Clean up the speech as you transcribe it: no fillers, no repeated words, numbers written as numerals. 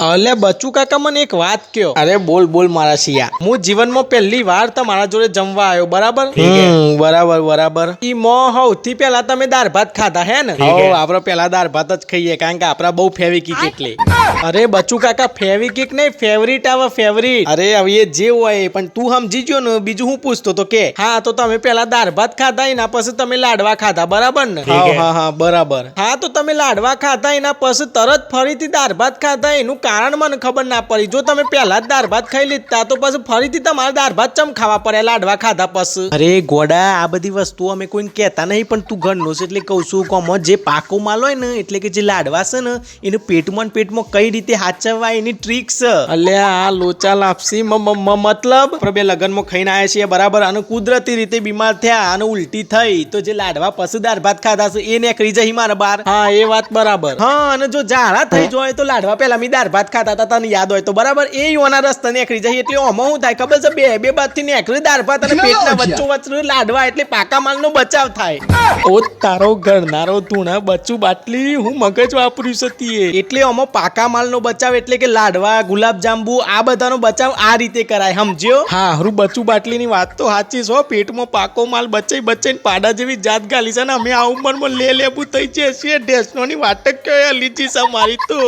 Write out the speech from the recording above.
અલે બચુ કાકા મને એક વાત કયો। અરે બોલ બોલ મારા શિયા। હું જીવનમાં પહેલી વાર તમારા જોડે જમવા આવ્યો, બરાબર? બરાબર બરાબર। ઈ મો સૌથી પહેલા તમે દાળ ભાત ખાધા હે ને? આપડે પેલા દાળ ભાત જ ખાઈએ કારણ કે આપડા બહુ ફેવિકિક એટલે। અરે બચુ કાકા ફેવિકિક નહીં, ફેવરિટ આવે ફેવરિટ। અરે હવે એ જે હોય પણ તું સમજી ગયો ને, બીજું હું પૂછતો તો કે। હા તો તમે પેલા દાળ ભાત ખાધા, એના પછી તમે લાડવા ખાધા, બરાબર ને? હા બરાબર। હા તો તમે લાડવા ખાધા, એના પછી તરત ફરીથી દાળ ભાત ખાધા, એનું કારણ મને ખબર ના પડી। જો તમે પહેલા જ દાળ ભાત ખાઈ લીધા તો પછી ફરીથી તમારે દાળ ભાત ચમ ખાવા પડે લાડવા ખાધા પછી? અરે ગોડા, આ બધી વસ્તુઓ અમે કોઈને કહેતા નહીં, પણ તું ઘરનો છે એટલે કહું છું। કોમો જે પાકો માલ હોય ને, એટલે કે જે લાડવા છે ને, એને પેટમાં કઈ રીતે હાચવવા એની ટ્રીક છે। અલ્યા આ લોચા લાપસી મતલબ આપણે બે લગ્નમાં ખાઈને આવ્યા છીએ, બરાબર, અને કુદરતી રીતે બીમાર થયા અને ઉલટી થઈ, તો જે લાડવા પછી દાળ ભાત ખાધા છે એ નીકળી જાય મારા બાર। હા એ વાત બરાબર। હા, અને જો ઝાડા થઈ જાય તો લાડવા પહેલા મેં દાળ ભાત ખાતા હતા, તને યાદ હોય તો, બરાબર, એ યોના રસ્તા નીકળી જાય। એટલે આમાં શું થાય ખબર છે? બે બાજથી નીકળી દાળ ભાત અને પેટના વચ્ચો લાડવા, એટલે પાકા માલનો બચાવ થાય। ઓ તારો ઘરનારો ધૂણા બચુ બાટલી, હું મગજ વાપર્યું સતીએ। એટલે આમાં પાકા માલનો બચાવ એટલે કે લાડવા, ગુલાબ જાંબુ, આ બધાનો બચાવ આ રીતે કરાય, સમજ્યો? હા હરું બચુ બાટલીની વાત તો સાચી છે। પેટમાં પાકો માલ બચાઈને પાડા જેવી જાત ગાલી છે ને, અમે આ ઉંમરમાં લેબુ થઈ જશે। ઢેસનોની વાત જ કયો લીધી છે મારી તો।